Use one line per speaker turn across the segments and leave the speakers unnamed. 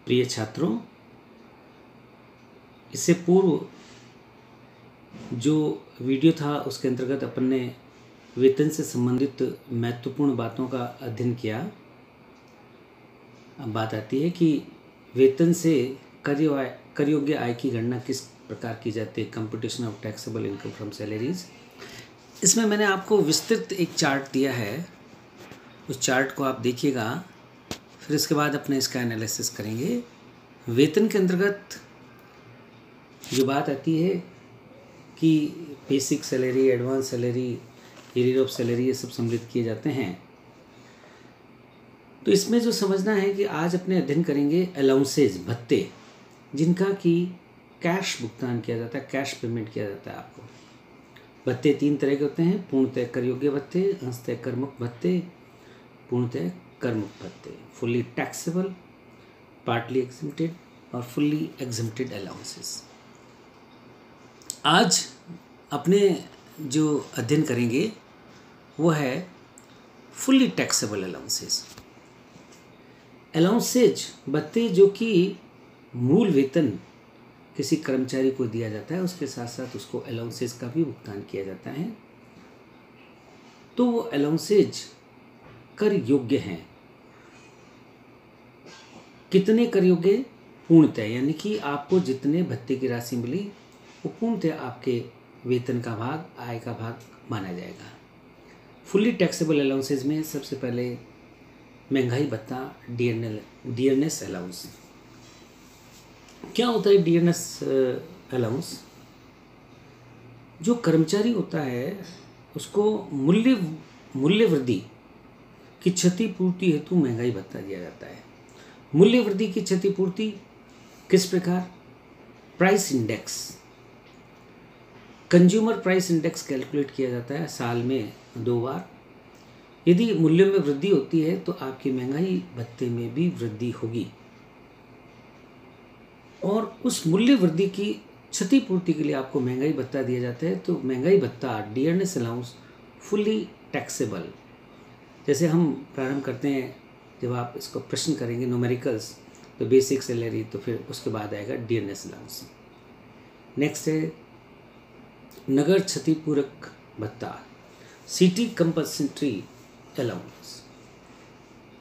प्रिय छात्रों, इससे पूर्व जो वीडियो था उसके अंतर्गत अपन ने वेतन से संबंधित महत्वपूर्ण बातों का अध्ययन किया। अब बात आती है कि वेतन से कर योग्य आय की गणना किस प्रकार की जाती है, computation of taxable income from salaries. इसमें मैंने आपको विस्तृत एक चार्ट दिया है, उस चार्ट को आप देखिएगा, फिर इसके बाद अपने इसका एनालिसिस करेंगे। वेतन के अंतर्गत जो बात आती है कि basic salary, advance salary, arrear of salary, ये सब सम्मिलित किए जाते हैं। तो इसमें जो समझना है कि आज अपने अध्ययन करेंगे अलाउंसेज, भत्ते, जिनका कि कैश भुगतान किया जाता है, कैश पेमेंट किया जाता है आपको। भत्ते 3 तरह के होते हैं: पूर्णतः कर योग्य भत्ते, अंशतः करमुक्त भत्ते, पूर्णतः करमुक्त भत्ते, फुल्ली टैक्सेबल, पार्टली एग्जम्प्टेड और फुल्ली एग्जम्प्टेड अलाउंसेस। आज अपने जो अध्ययन करेंगे वो है फुल्ली टैक्सेबल अलाउंसेस। अलाउंसेज भत्ते जो कि मूल वेतन किसी कर्मचारी को दिया जाता है, उसके साथ साथ उसको अलाउंसेज का भी भुगतान किया जाता है। तो वो अलाउंसेज कर योग्य हैं। कितने कर योग्य? पूर्णतः, यानी कि आपको जितने भत्ते की राशि मिली वो पूर्णतः आपके वेतन का भाग, आय का भाग माना जाएगा। फुल्ली टैक्सेबल अलाउंसेज में सबसे पहले महंगाई भत्ता, डियरनेस अलाउंस। क्या होता है डियरनेस अलाउंस? जो कर्मचारी होता है उसको मूल्य वृद्धि की क्षतिपूर्ति हेतु महंगाई भत्ता दिया जाता है। मूल्य वृद्धि की क्षतिपूर्ति किस प्रकार? Price index, consumer price index calculate किया जाता है साल में 2 बार। यदि मूल्य में वृद्धि होती है तो आपकी महंगाई भत्ते में भी वृद्धि होगी, और उस मूल्य वृद्धि की क्षतिपूर्ति के लिए आपको महंगाई भत्ता दिया जाता है। तो महंगाई भत्ता, डियरनेस अलाउंस, फुल्ली टैक्सेबल। जैसे हम प्रारंभ करते हैं, जब आप इसको प्रश्न करेंगे न्यूमेरिकल्स, तो बेसिक सैलरी, तो फिर उसके बाद आएगा डियरनेस अलाउंस। नेक्स्ट है नगर क्षतिपूरक भत्ता, city compensatory allowance.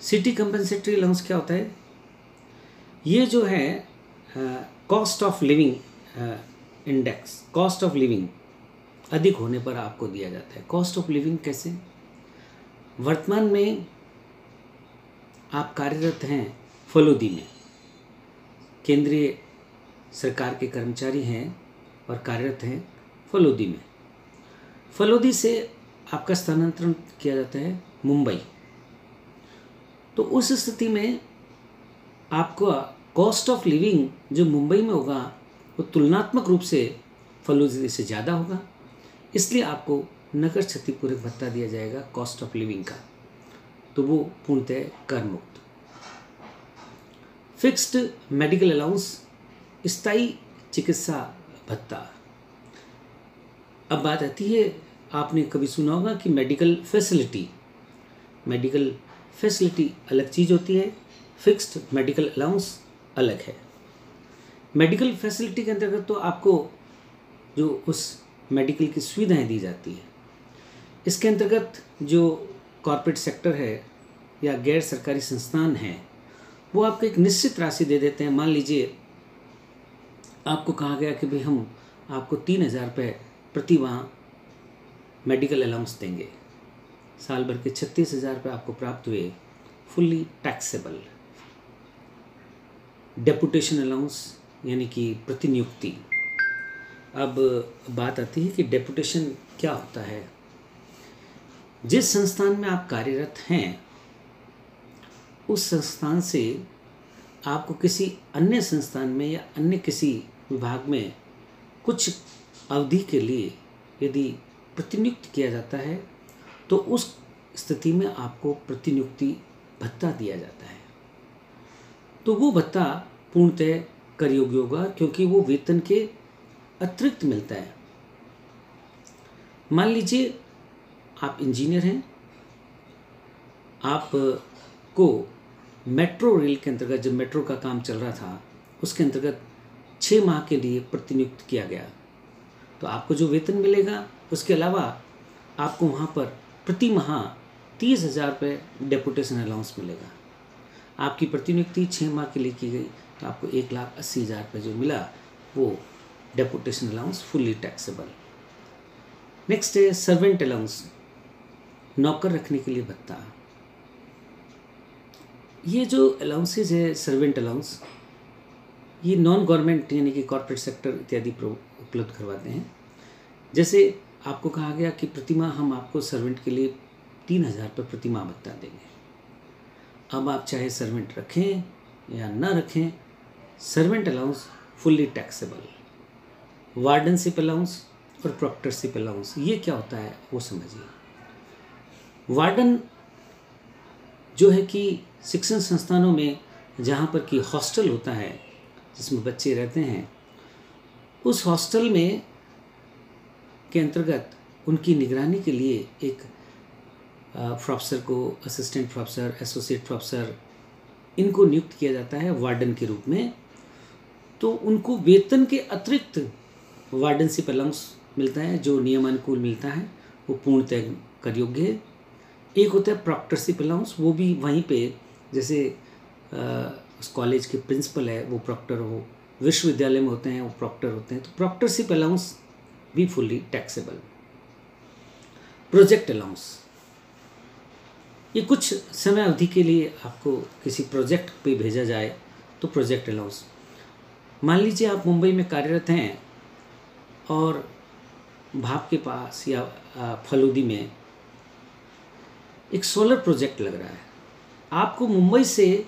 City compensatory allowance क्या होता है? ये जो है cost of living index, cost of living अधिक होने पर आपको दिया जाता है। कॉस्ट ऑफ लिविंग कैसे? वर्तमान में आप कार्यरत हैं फलोदी में, केंद्रीय सरकार के कर्मचारी हैं और कार्यरत हैं फलोदी में। फलोदी से आपका स्थानांतरण किया जाता है मुंबई। तो उस स्थिति में आपको कॉस्ट ऑफ लिविंग जो मुंबई में होगा वो तुलनात्मक रूप से फलोदी से ज़्यादा होगा, इसलिए आपको नगर क्षतिपूरक भत्ता दिया जाएगा कॉस्ट ऑफ लिविंग का। तो वो पूर्णतः कर मुक्त। फिक्स्ड मेडिकल अलाउंस, स्थायी चिकित्सा भत्ता। अब बात आती है, आपने कभी सुना होगा कि मेडिकल फैसिलिटी अलग चीज़ होती है, फिक्स्ड मेडिकल अलाउंस अलग है। मेडिकल फैसिलिटी के अंतर्गत तो आपको जो उस मेडिकल की सुविधाएं दी जाती है, इसके अंतर्गत जो कॉर्पोरेट सेक्टर है या गैर सरकारी संस्थान हैं, वो आपको एक निश्चित राशि दे देते हैं। मान लीजिए आपको कहा गया कि भाई हम आपको 3,000 रुपये प्रति माह मेडिकल अलाउंस देंगे, साल भर के 36,000 रुपये आपको प्राप्त हुए, फुल्ली टैक्सेबल। डेपुटेशन अलाउंस यानी कि प्रतिनियुक्ति। अब बात आती है कि डेपुटेशन क्या होता है? जिस संस्थान में आप कार्यरत हैं उस संस्थान से आपको किसी अन्य संस्थान में या अन्य किसी विभाग में कुछ अवधि के लिए यदि प्रतिनियुक्त किया जाता है तो उस स्थिति में आपको प्रतिनियुक्ति भत्ता दिया जाता है। तो वो भत्ता पूर्णतः कर योग्य होगा, क्योंकि वो वेतन के अतिरिक्त मिलता है। मान लीजिए आप इंजीनियर हैं, आपको मेट्रो रेल के अंतर्गत, जब मेट्रो का काम चल रहा था उसके अंतर्गत 6 माह के लिए प्रतिनियुक्त किया गया। तो आपको जो वेतन मिलेगा उसके अलावा आपको वहाँ पर प्रति माह 30,000 रुपये डेपुटेशन अलाउंस मिलेगा। आपकी प्रतिनियुक्ति 6 माह के लिए की गई तो आपको 1,80,000 रुपये जो मिला वो deputation allowance fully taxable. Next है सर्वेंट अलाउंस, नौकर रखने के लिए भत्ता। ये जो अलाउंसेज है सर्वेंट अलाउंस, ये नॉन गवर्नमेंट यानी कि कॉर्पोरेट सेक्टर इत्यादि उपलब्ध करवाते हैं। जैसे आपको कहा गया कि प्रतिमाह हम आपको सर्वेंट के लिए 3,000 रुपये प्रतिमाह भत्ता देंगे। अब आप चाहे सर्वेंट रखें या ना रखें, servant allowance fully taxable. Wardenship allowance और प्रॉक्टरशिप अलाउंस, ये क्या होता है वो समझिए। वार्डन जो है कि शिक्षण संस्थानों में जहाँ पर कि हॉस्टल होता है जिसमें बच्चे रहते हैं, उस हॉस्टल में के अंतर्गत उनकी निगरानी के लिए एक प्रोफेसर को, असिस्टेंट प्रोफेसर, एसोसिएट प्रोफेसर, इनको नियुक्त किया जाता है वार्डन के रूप में। तो उनको वेतन के अतिरिक्त वार्डनशिप अलाउंस मिलता है जो नियमानुकूल मिलता है, वो पूर्णतः कर योग्य है। एक होता है प्रॉक्टरशिप अलाउंस, वो भी वहीं पे जैसे उस कॉलेज के प्रिंसिपल है वो प्रॉक्टर हो, विश्वविद्यालय में होते हैं वो प्रॉक्टर होते हैं, तो प्रॉक्टरशिप अलाउंस भी फुल्ली टैक्सेबल। प्रोजेक्ट अलाउंस, ये कुछ समय अवधि के लिए आपको किसी प्रोजेक्ट पे भेजा जाए तो प्रोजेक्ट अलाउंस। मान लीजिए आप मुंबई में कार्यरत हैं और भाप के पास या फलूदी में एक सोलर प्रोजेक्ट लग रहा है, आपको मुंबई से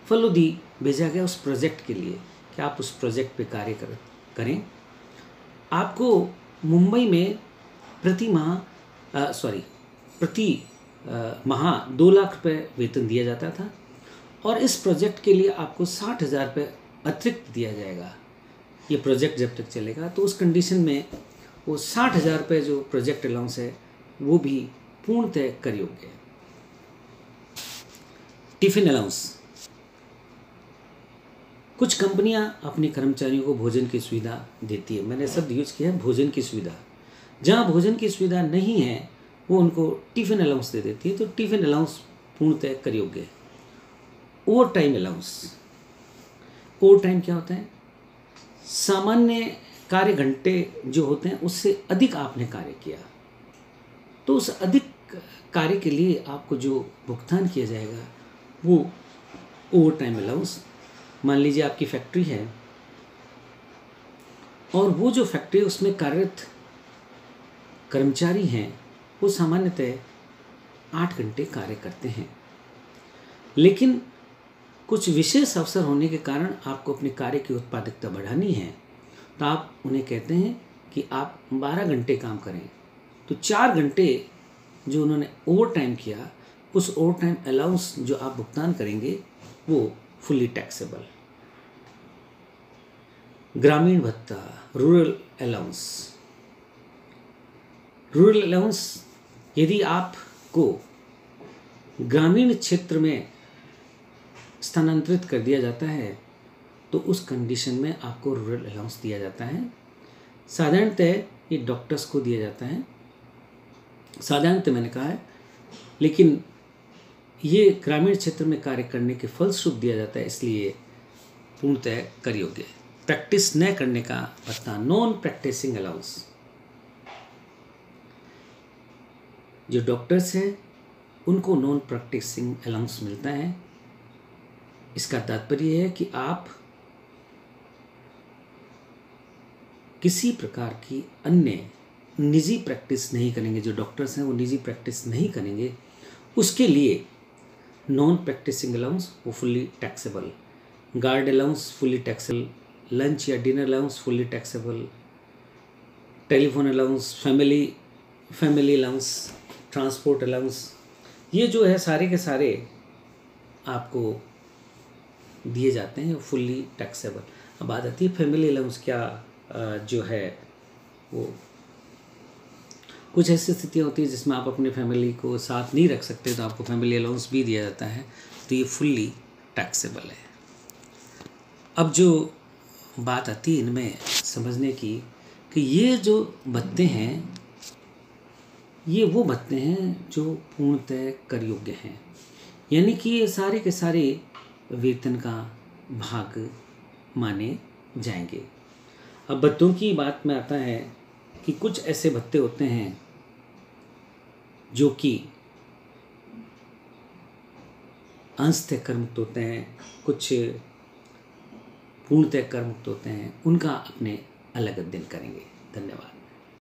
फलूदी भेजा गया उस प्रोजेक्ट के लिए कि आप उस प्रोजेक्ट पे कार्य करें। आपको मुंबई में प्रति माह 2 लाख रुपये वेतन दिया जाता था और इस प्रोजेक्ट के लिए आपको 60,000 रुपये अतिरिक्त दिया जाएगा। ये प्रोजेक्ट जब तक चलेगा तो उस कंडीशन में वो 60,000 रुपये जो प्रोजेक्ट अलाउंस है वो भी पूर्णतः कर योग्य है। टिफिन अलाउंस, कुछ कंपनियां अपने कर्मचारियों को भोजन की सुविधा देती है। मैंने शब्द यूज किया है भोजन की सुविधा। जहां भोजन की सुविधा नहीं है वो उनको टिफिन अलाउंस दे देती है, तो टिफिन अलाउंस पूर्णतः कर योग्य है। Over time allowance, over time क्या होता है? सामान्य कार्य घंटे जो होते हैं उससे अधिक आपने कार्य किया तो उस अधिक कार्य के लिए आपको जो भुगतान किया जाएगा वो ओवर टाइम अलाउंस। मान लीजिए आपकी फैक्ट्री है और वो जो फैक्ट्री है उसमें कार्यरत कर्मचारी हैं वो सामान्यतः 8 घंटे कार्य करते हैं, लेकिन कुछ विशेष अवसर होने के कारण आपको अपने कार्य की उत्पादकता बढ़ानी है तो आप उन्हें कहते हैं कि आप 12 घंटे काम करें, तो 4 घंटे जो उन्होंने ओवर टाइम किया उस ओवर टाइम अलाउंस जो आप भुगतान करेंगे वो फुल्ली टैक्सेबल। ग्रामीण भत्ता, रूरल अलाउंस। रूरल अलाउंस, यदि आपको ग्रामीण क्षेत्र में स्थानांतरित कर दिया जाता है तो उस कंडीशन में आपको रूरल अलाउंस दिया जाता है। साधारणतः ये डॉक्टर्स को दिया जाता है, साधारणतः मैंने कहा है, लेकिन ये ग्रामीण क्षेत्र में कार्य करने के फलस्वरूप दिया जाता है, इसलिए पूर्णतः कर योग्य है। प्रैक्टिस न करने का भत्ता, नॉन प्रैक्टिसिंग अलाउंस। जो डॉक्टर्स हैं उनको नॉन प्रैक्टिसिंग अलाउंस मिलता है। इसका तात्पर्य है कि आप किसी प्रकार की अन्य निजी प्रैक्टिस नहीं करेंगे। जो डॉक्टर्स हैं वो निजी प्रैक्टिस नहीं करेंगे, उसके लिए नॉन प्रैक्टिसिंग अलाउंस वो fully taxable. Guard allowance fully taxable, lunch या dinner allowance fully taxable, telephone allowance, family allowance, transport allowance, ये जो है सारे के सारे आपको दिए जाते हैं फुल्ली टैक्सेबल। अब बात आती है फैमिली अलाउंस क्या जो है वो कुछ ऐसी स्थितियाँ होती है जिसमें आप अपने फैमिली को साथ नहीं रख सकते तो आपको फैमिली अलाउंस भी दिया जाता है। तो ये फुल्ली टैक्सेबल है। अब जो बात आती है इनमें समझने की कि ये जो भत्ते हैं ये वो भत्ते हैं जो पूर्णतः कर योग्य हैं, यानी कि ये सारे के सारे वेतन का भाग माने जाएंगे। अब भत्तों की बात में आता है कि कुछ ऐसे भत्ते होते हैं जो कि अंशतः कर मुक्त होते हैं, कुछ पूर्णतः कर मुक्त होते हैं, उनका अपने अलग अध्ययन करेंगे। धन्यवाद।